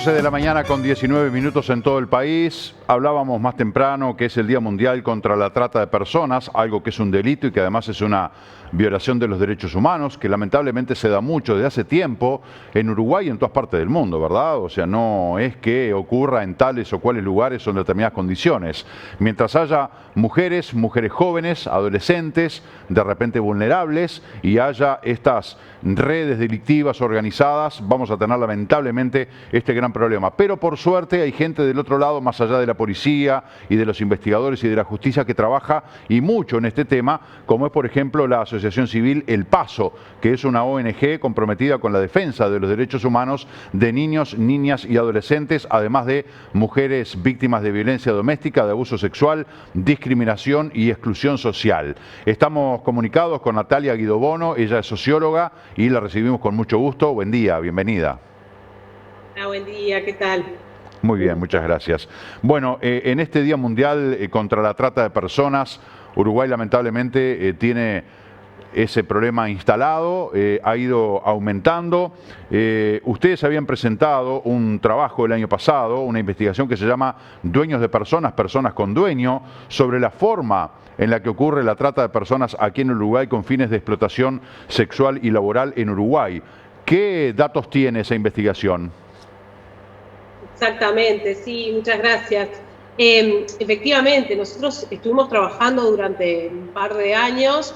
11 de la mañana con 19 minutos en todo el país. Hablábamos más temprano que es el Día Mundial contra la Trata de Personas, algo que es un delito y que además es una violación de los derechos humanos, que lamentablemente se da mucho desde hace tiempo en Uruguay y en todas partes del mundo, ¿verdad? O sea, no es que ocurra en tales o cuales lugares o en determinadas condiciones. Mientras haya mujeres jóvenes, adolescentes, de repente vulnerables, y haya estas redes delictivas organizadas, vamos a tener lamentablemente este gran problema. Pero por suerte hay gente del otro lado, más allá de la policía y de los investigadores y de la justicia, que trabaja y mucho en este tema, como es por ejemplo la Asociación Civil El Paso, que es una ONG comprometida con la defensa de los derechos humanos de niños, niñas y adolescentes, además de mujeres víctimas de violencia doméstica, de abuso sexual, discriminación y exclusión social. Estamos comunicados con Natalia Guidobono, ella es socióloga y la recibimos con mucho gusto. Buen día, bienvenida. Buen día, ¿qué tal? Muy bien, muchas gracias. Bueno, en este Día Mundial contra la Trata de Personas, Uruguay lamentablemente tiene ese problema instalado, ha ido aumentando. Ustedes habían presentado un trabajo el año pasado, una investigación que se llama Dueños de Personas, Personas con Dueño, sobre la forma en la que ocurre la trata de personas aquí en Uruguay con fines de explotación sexual y laboral en Uruguay. ¿Qué datos tiene esa investigación? Exactamente, sí, muchas gracias. Efectivamente, nosotros estuvimos trabajando durante un par de años,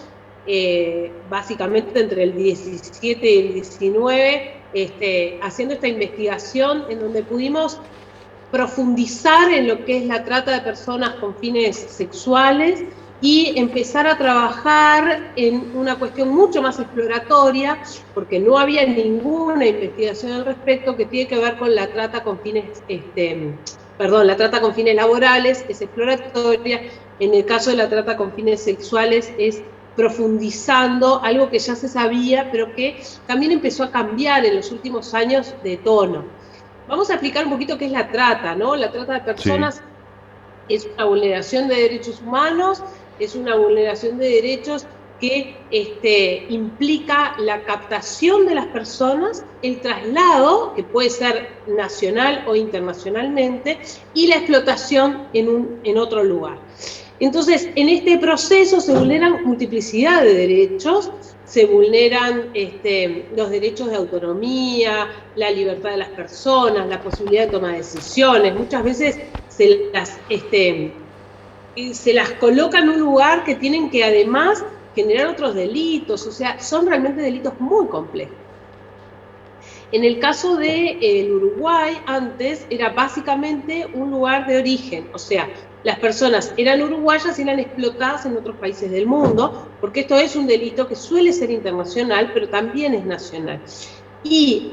básicamente entre el 17 y el 19, haciendo esta investigación en donde pudimos profundizar en lo que es la trata de personas con fines sexuales y empezar a trabajar en una cuestión mucho más exploratoria, porque no había ninguna investigación al respecto, que tiene que ver con la trata con fines, la trata con fines laborales, es exploratoria. En el caso de la trata con fines sexuales es profundizando algo que ya se sabía, pero que también empezó a cambiar en los últimos años de tono. Vamos a explicar un poquito qué es la trata, ¿no? La trata de personas sí. Es una vulneración de derechos humanos, es una vulneración de derechos que implica la captación de las personas, el traslado, que puede ser nacional o internacionalmente, y la explotación en otro lugar. Entonces, en este proceso se vulneran multiplicidad de derechos, se vulneran los derechos de autonomía, la libertad de las personas, la posibilidad de tomar decisiones. Muchas veces se las coloca en un lugar que tienen que además generar otros delitos, o sea, son realmente delitos muy complejos. En el caso del Uruguay, antes era básicamente un lugar de origen, o sea, las personas eran uruguayas y eran explotadas en otros países del mundo, porque esto es un delito que suele ser internacional, pero también es nacional. Y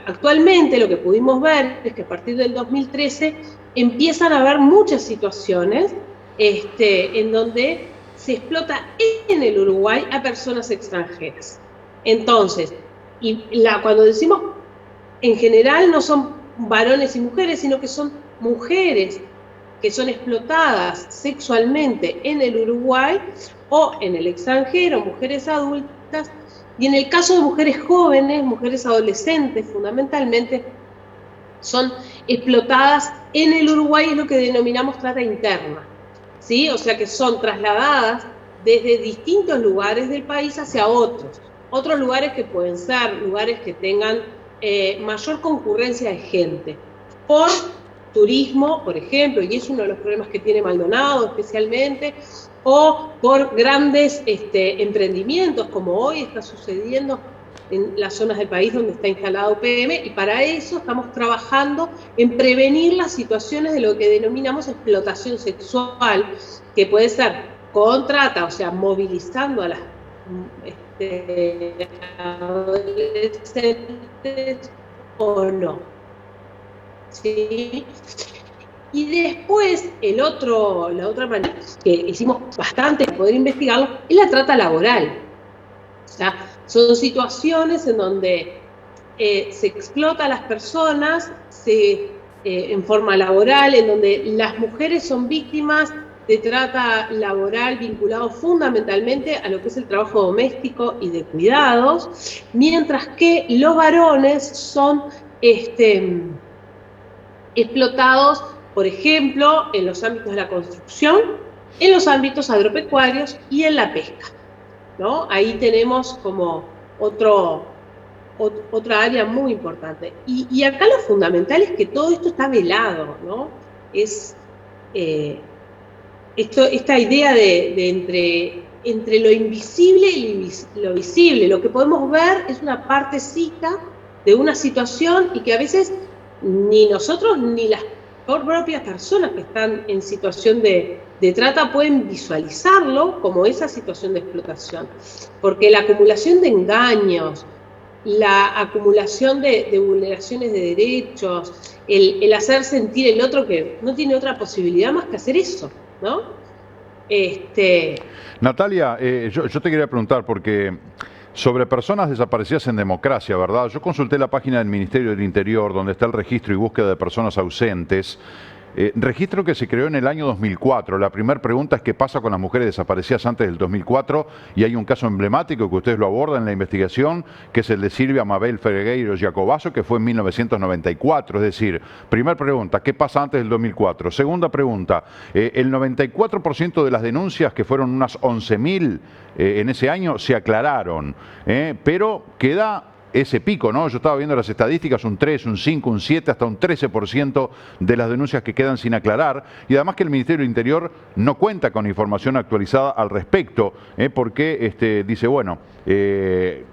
actualmente lo que pudimos ver es que a partir del 2013 empiezan a haber muchas situaciones en donde se explota en el Uruguay a personas extranjeras. Entonces, cuando decimos en general no son varones y mujeres, sino que son mujeres que son explotadas sexualmente en el Uruguay o en el extranjero, mujeres adultas, y en el caso de mujeres jóvenes, mujeres adolescentes fundamentalmente, son explotadas en el Uruguay, es lo que denominamos trata interna, ¿sí? O sea que son trasladadas desde distintos lugares del país hacia otros lugares que pueden ser lugares que tengan mayor concurrencia de gente, por turismo, por ejemplo, y es uno de los problemas que tiene Maldonado especialmente, o por grandes emprendimientos, como hoy está sucediendo en las zonas del país donde está instalado UPM, y para eso estamos trabajando en prevenir las situaciones de lo que denominamos explotación sexual, que puede ser con trata, o sea, movilizando a las adolescentes o no. ¿Sí? Y después, la otra manera que hicimos bastante para poder investigarlo es la trata laboral. O sea, son situaciones en donde se explota a las personas en forma laboral, en donde las mujeres son víctimas de trata laboral vinculado fundamentalmente a lo que es el trabajo doméstico y de cuidados, mientras que los varones son explotados, por ejemplo, en los ámbitos de la construcción, en los ámbitos agropecuarios y en la pesca, ¿no? Ahí tenemos como otra área muy importante. Y acá lo fundamental es que todo esto está velado, ¿no? Es esta idea de entre lo invisible y lo visible. Lo que podemos ver es una partecita de una situación y que a veces ni nosotros ni las propias personas que están en situación de trata pueden visualizarlo como esa situación de explotación. Porque la acumulación de engaños, la acumulación de vulneraciones de derechos, el hacer sentir el otro que no tiene otra posibilidad más que hacer eso, ¿no? Natalia, yo te quería preguntar porque sobre personas desaparecidas en democracia, ¿verdad? Yo consulté la página del Ministerio del Interior donde está el registro y búsqueda de personas ausentes. Registro que se creó en el año 2004. La primera pregunta es qué pasa con las mujeres desaparecidas antes del 2004 y hay un caso emblemático que ustedes lo abordan en la investigación, que es el de Silvia Mabel Ferregueiro Jacobazo, que fue en 1994. Es decir, primera pregunta, ¿qué pasa antes del 2004? Segunda pregunta, el 94% de las denuncias, que fueron unas 11.000 en ese año, se aclararon, pero queda ese pico, ¿no? Yo estaba viendo las estadísticas, un 3, un 5, un 7, hasta un 13% de las denuncias que quedan sin aclarar, y además que el Ministerio del Interior no cuenta con información actualizada al respecto, porque dice, bueno,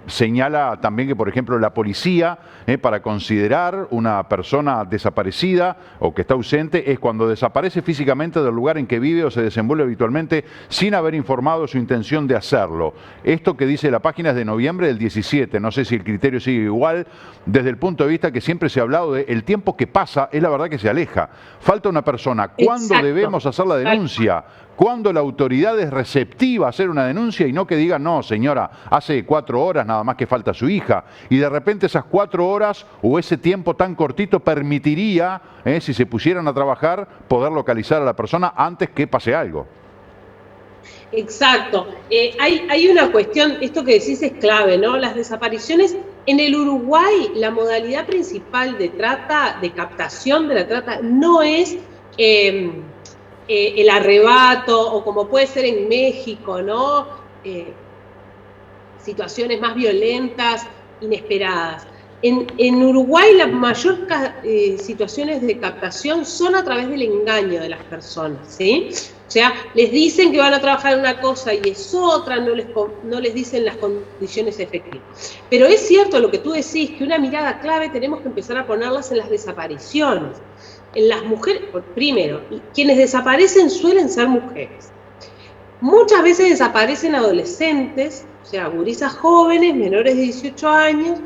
señala también que, por ejemplo, la policía, para considerar una persona desaparecida o que está ausente, es cuando desaparece físicamente del lugar en que vive o se desenvuelve habitualmente sin haber informado su intención de hacerlo. Esto que dice la página es de noviembre del 17, no sé si el criterio sigue igual, desde el punto de vista que siempre se ha hablado de el tiempo que pasa, es la verdad que se aleja. Falta una persona. ¿Cuándo debemos hacer la denuncia? ¿Cuándo la autoridad es receptiva a hacer una denuncia y no que diga, no, señora, hace 4 horas nada más que falta su hija? Y de repente esas 4 horas o ese tiempo tan cortito permitiría, si se pusieran a trabajar, poder localizar a la persona antes que pase algo. Exacto. Hay una cuestión, esto que decís es clave, ¿no? Las desapariciones en el Uruguay, la modalidad principal de trata, de captación de la trata, no es el arrebato o como puede ser en México, ¿no? Situaciones más violentas, inesperadas. En Uruguay la mayor situaciones de captación son a través del engaño de las personas, ¿sí? O sea, les dicen que van a trabajar en una cosa y es otra, no les dicen las condiciones efectivas. Pero es cierto lo que tú decís, que una mirada clave tenemos que empezar a ponerlas en las desapariciones. En las mujeres, primero, quienes desaparecen suelen ser mujeres. Muchas veces desaparecen adolescentes, o sea, gurisas jóvenes, menores de 18 años,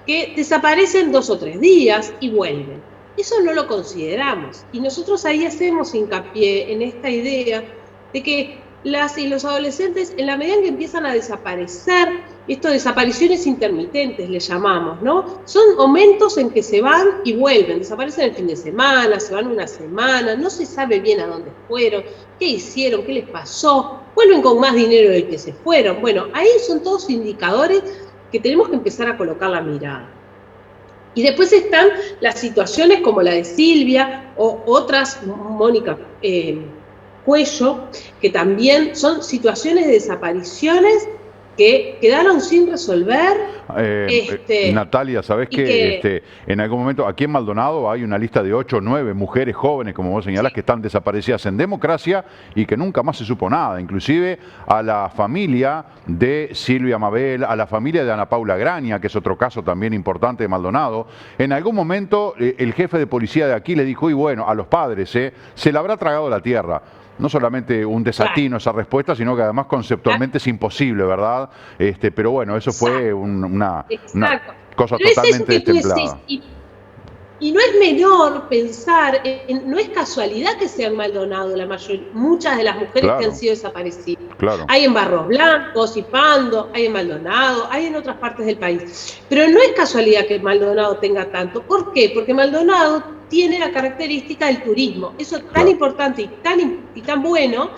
que desaparecen 2 o 3 días y vuelven. Eso no lo consideramos. Y nosotros ahí hacemos hincapié en esta idea de que las y los adolescentes, en la medida en que empiezan a desaparecer, esto desapariciones intermitentes le llamamos, ¿no? Son momentos en que se van y vuelven, desaparecen el fin de semana, se van una semana, no se sabe bien a dónde fueron, qué hicieron, qué les pasó, vuelven con más dinero del que se fueron. Bueno, ahí son todos indicadores que tenemos que empezar a colocar la mirada. Y después están las situaciones como la de Silvia o otras, Mónica Cuello, que también son situaciones de desapariciones que quedaron sin resolver. Natalia, ¿sabés que en algún momento aquí en Maldonado hay una lista de 8 o 9 mujeres jóvenes, como vos señalás, que están desaparecidas en democracia y que nunca más se supo nada? Inclusive a la familia de Silvia Mabel, a la familia de Ana Paula Graña, que es otro caso también importante de Maldonado. En algún momento el jefe de policía de aquí le dijo, y bueno, a los padres, se le habrá tragado la tierra. No solamente un desatino esa respuesta, sino que además conceptualmente es imposible, ¿verdad? Pero bueno, eso fue una cosa totalmente destemplada. Y no es menor pensar, no es casualidad que sean Maldonado muchas de las mujeres que han sido desaparecidas. Claro. Hay en Barros Blancos y Pando, hay en Maldonado, hay en otras partes del país. Pero no es casualidad que Maldonado tenga tanto. ¿Por qué? Porque Maldonado tiene la característica del turismo. Eso tan importante y tan bueno,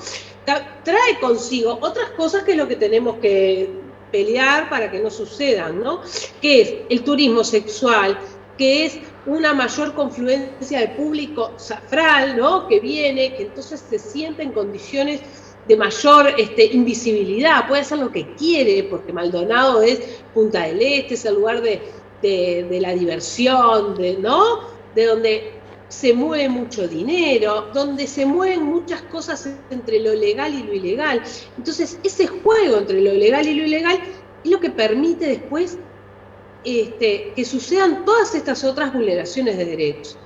trae consigo otras cosas que es lo que tenemos que pelear para que no sucedan, ¿no? Que es el turismo sexual, que es una mayor confluencia de público safral, ¿no? Que viene, que entonces se siente en condiciones de mayor invisibilidad, puede hacer lo que quiere, porque Maldonado es Punta del Este, es el lugar de la diversión, ¿no? De donde se mueve mucho dinero, donde se mueven muchas cosas entre lo legal y lo ilegal. Entonces, ese juego entre lo legal y lo ilegal es lo que permite después que sucedan todas estas otras vulneraciones de derechos.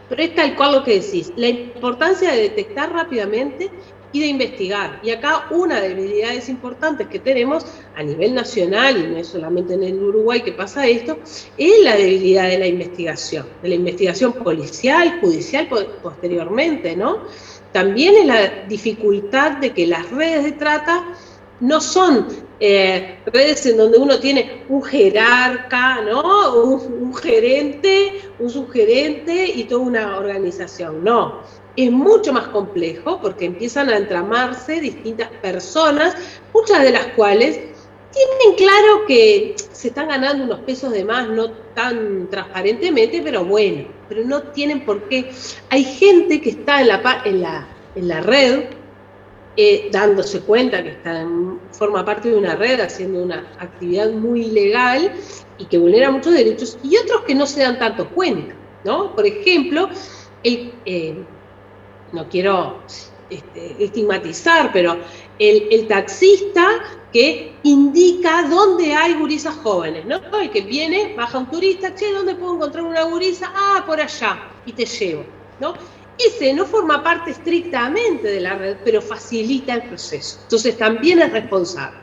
Pero es tal cual lo que decís, la importancia de detectar rápidamente y de investigar. Y acá una de las debilidades importantes que tenemos a nivel nacional, y no es solamente en el Uruguay que pasa esto, es la debilidad de la investigación policial, judicial posteriormente, ¿no? También es la dificultad de que las redes de trata no son redes en donde uno tiene un jerarca, ¿no? Un gerente, un subgerente y toda una organización. No, es mucho más complejo porque empiezan a entramarse distintas personas, muchas de las cuales tienen claro que se están ganando unos pesos de más, no tan transparentemente, pero bueno, pero no tienen por qué. Hay gente que está en la red, dándose cuenta que forma parte de una red, haciendo una actividad muy ilegal y que vulnera muchos derechos, y otros que no se dan tanto cuenta, ¿no? Por ejemplo, no quiero estigmatizar, pero el taxista que indica dónde hay gurisas jóvenes, ¿no? El que viene, baja un turista, che, ¿dónde puedo encontrar una gurisa? Ah, por allá, y te llevo, ¿no? Ese no forma parte estrictamente de la red, pero facilita el proceso. Entonces también es responsable.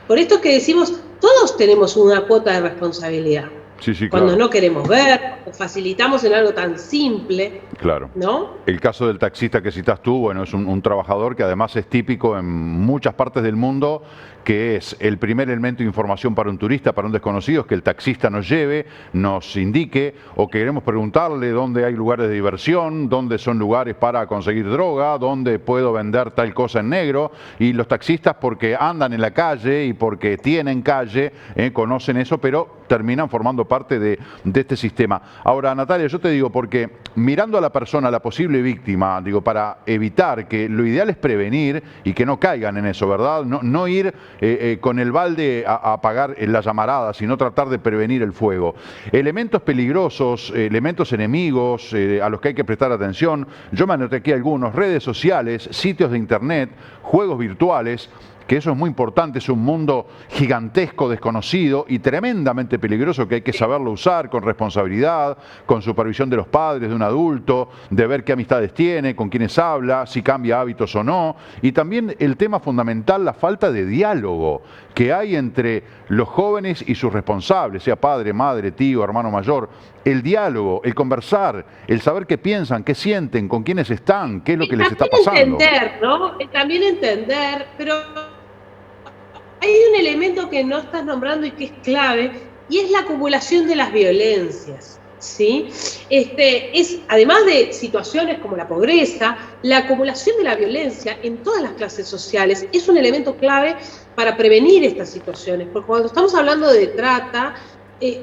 Por esto es que decimos, todos tenemos una cuota de responsabilidad. Sí, sí, cuando claro. no queremos ver, o facilitamos en algo tan simple, claro, ¿no? El caso del taxista que citas tú, bueno, es un trabajador que además es típico en muchas partes del mundo, que es el primer elemento de información para un turista, para un desconocido, es que el taxista nos lleve, nos indique, o queremos preguntarle dónde hay lugares de diversión, dónde son lugares para conseguir droga, dónde puedo vender tal cosa en negro, y los taxistas, porque andan en la calle y porque tienen calle, conocen eso, pero terminan formando parte de este sistema. Ahora, Natalia, yo te digo, porque mirando a la persona, a la posible víctima, digo, para evitar que lo ideal es prevenir y que no caigan en eso, ¿verdad? No ir con el balde a apagar la llamarada, sino tratar de prevenir el fuego. Elementos peligrosos, elementos enemigos a los que hay que prestar atención. Yo me anoté aquí algunos: redes sociales, sitios de internet, juegos virtuales, que eso es muy importante, es un mundo gigantesco, desconocido y tremendamente peligroso, que hay que saberlo usar con responsabilidad, con supervisión de los padres, de un adulto, de ver qué amistades tiene, con quiénes habla, si cambia hábitos o no. Y también el tema fundamental, la falta de diálogo que hay entre los jóvenes y sus responsables, sea padre, madre, tío, hermano mayor. El diálogo, el conversar, el saber qué piensan, qué sienten, con quiénes están, qué es lo que les está pasando. Entender, ¿no? También entender, pero hay un elemento que no estás nombrando y que es clave, y es la acumulación de las violencias, ¿sí? Además de situaciones como la pobreza, la acumulación de la violencia en todas las clases sociales es un elemento clave para prevenir estas situaciones, porque cuando estamos hablando de trata,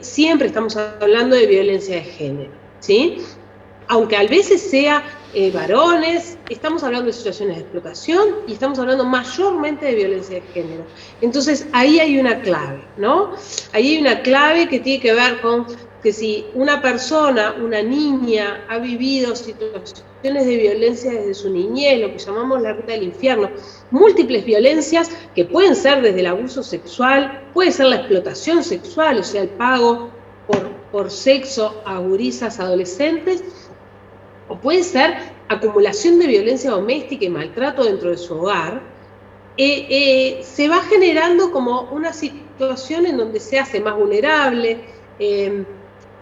siempre estamos hablando de violencia de género, ¿sí? Aunque a veces sea varones, estamos hablando de situaciones de explotación y estamos hablando mayormente de violencia de género. Entonces ahí hay una clave, ¿no? Ahí hay una clave que tiene que ver con que si una persona, una niña, ha vivido situaciones de violencia desde su niñez, lo que llamamos la ruta del infierno, múltiples violencias que pueden ser desde el abuso sexual, puede ser la explotación sexual, o sea, el pago por sexo a gurisas adolescentes, o puede ser acumulación de violencia doméstica y maltrato dentro de su hogar, se va generando como una situación en donde se hace más vulnerable,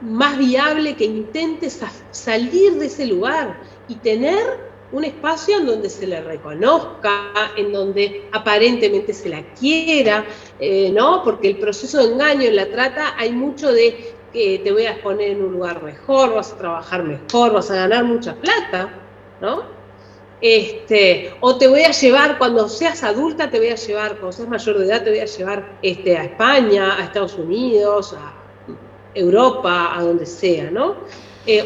más viable que intente salir de ese lugar y tener un espacio en donde se le reconozca, en donde aparentemente se la quiera, ¿no? Porque el proceso de engaño en la trata hay mucho de que te voy a exponer en un lugar mejor, vas a trabajar mejor, vas a ganar mucha plata, ¿no? O te voy a llevar, cuando seas adulta, te voy a llevar, cuando seas mayor de edad, te voy a llevar a España, a Estados Unidos, Europa, a donde sea, ¿no?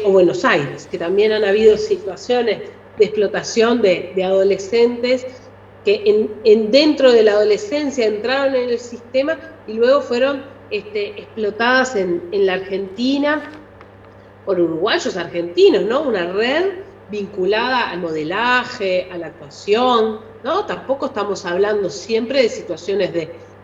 O Buenos Aires, que también han habido situaciones de explotación de adolescentes que dentro de la adolescencia entraron en el sistema y luego fueron explotadas en la Argentina por uruguayos argentinos, ¿no? Una red vinculada al modelaje, a la actuación, ¿no? Tampoco estamos hablando siempre de situaciones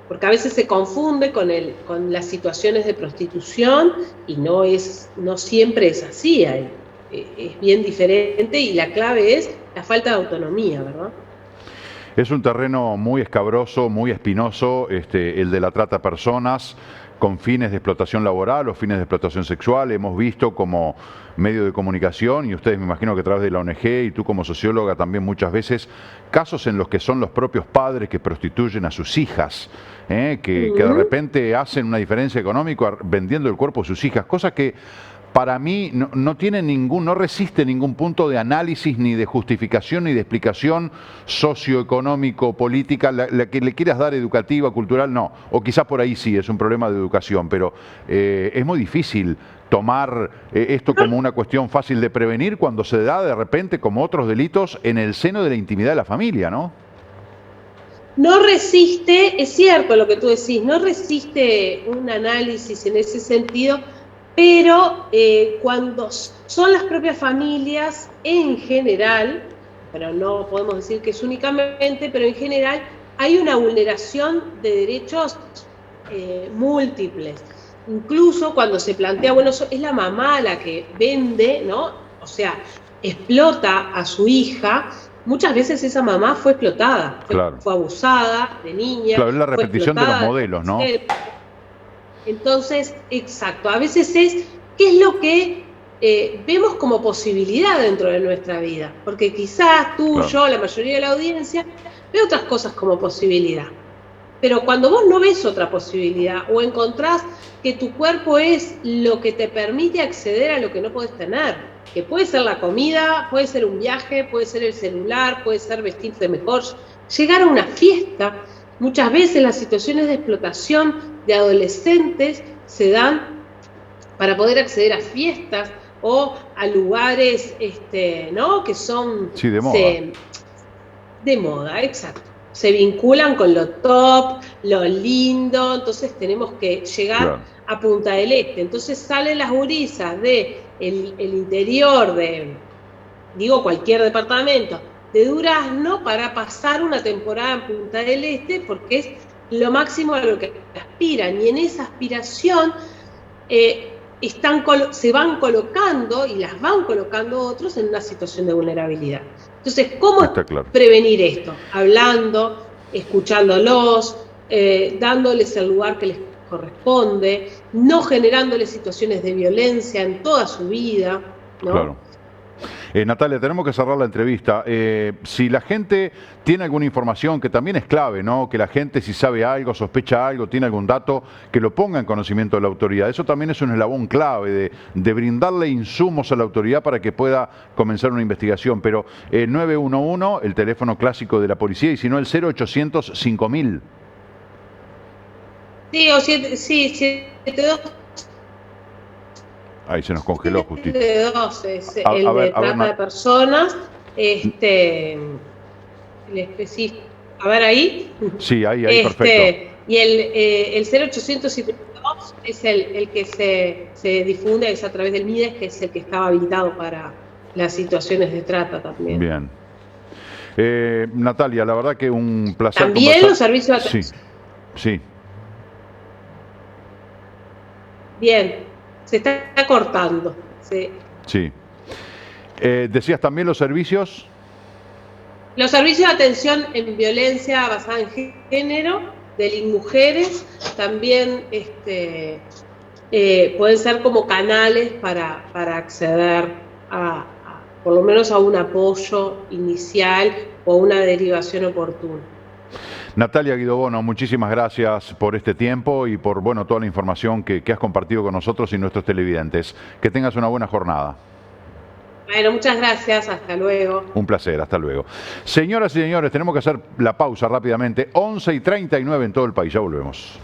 porque a veces se confunde con las situaciones de prostitución y no siempre es así, es bien diferente y la clave es la falta de autonomía, ¿verdad? Es un terreno muy escabroso, muy espinoso, el de la trata de personas con fines de explotación laboral o fines de explotación sexual. Hemos visto como medio de comunicación, y ustedes me imagino que a través de la ONG y tú como socióloga también muchas veces, casos en los que son los propios padres que prostituyen a sus hijas, que de repente hacen una diferencia económica vendiendo el cuerpo de sus hijas, cosa que para mí no resiste ningún punto de análisis, ni de justificación, ni de explicación socioeconómico, política, la que le quieras dar educativa, cultural, no. O quizás por ahí sí, es un problema de educación, pero es muy difícil tomar esto como una cuestión fácil de prevenir cuando se da de repente, como otros delitos, en el seno de la intimidad de la familia, ¿no? No resiste, es cierto lo que tú decís, no resiste un análisis en ese sentido, pero cuando son las propias familias, en general, pero no podemos decir que es únicamente, pero en general hay una vulneración de derechos múltiples. Incluso cuando se plantea, bueno, es la mamá la que vende, ¿no? O sea, explota a su hija. Muchas veces esa mamá fue explotada, fue abusada de niña. Claro, es la repetición de los modelos, ¿no? Entonces, exacto, a veces ¿qué es lo que vemos como posibilidad dentro de nuestra vida? Porque quizás tú, yo, la mayoría de la audiencia, ve otras cosas como posibilidad. Pero cuando vos no ves otra posibilidad o encontrás que tu cuerpo es lo que te permite acceder a lo que no podés tener, que puede ser la comida, puede ser un viaje, puede ser el celular, puede ser vestirte mejor, llegar a una fiesta. Muchas veces las situaciones de explotación de adolescentes se dan para poder acceder a fiestas o a lugares ¿no? que son de moda. De moda, exacto. Se vinculan con lo top, lo lindo, entonces tenemos que llegar a Punta del Este. Entonces salen las gurisas del interior de, cualquier departamento, de Durazno para pasar una temporada en Punta del Este porque es lo máximo a lo que aspiran. Y en esa aspiración se van colocando y las van colocando otros en una situación de vulnerabilidad. Entonces, ¿cómo prevenir esto? Hablando, escuchándolos, dándoles el lugar que les corresponde, no generándoles situaciones de violencia en toda su vida, ¿no? Claro. Natalia, tenemos que cerrar la entrevista. Si la gente tiene alguna información, que también es clave, ¿no? Que la gente, si sabe algo, sospecha algo, tiene algún dato, que lo ponga en conocimiento de la autoridad. Eso también es un eslabón clave de brindarle insumos a la autoridad para que pueda comenzar una investigación. Pero 911, el teléfono clásico de la policía, y si no, el 0800 5000. Sí, o 72. Ahí se nos congeló justito. El de trata de personas. A ver ahí. Sí, ahí, perfecto. Y el 0852 es el que se difunde, es a través del MIDES, que es el que estaba habilitado para las situaciones de trata también. Bien. Natalia, la verdad que un placer. También los servicios de atención. Sí. Bien. Se está cortando. Sí. ¿Decías también los servicios? Los servicios de atención en violencia basada en género, de mujeres, también pueden ser como canales para acceder por lo menos a un apoyo inicial o una derivación oportuna. Natalia Guidobono, muchísimas gracias por este tiempo y por toda la información que has compartido con nosotros y nuestros televidentes. Que tengas una buena jornada. Bueno, muchas gracias. Hasta luego. Un placer. Hasta luego. Señoras y señores, tenemos que hacer la pausa rápidamente. 11:39 en todo el país. Ya volvemos.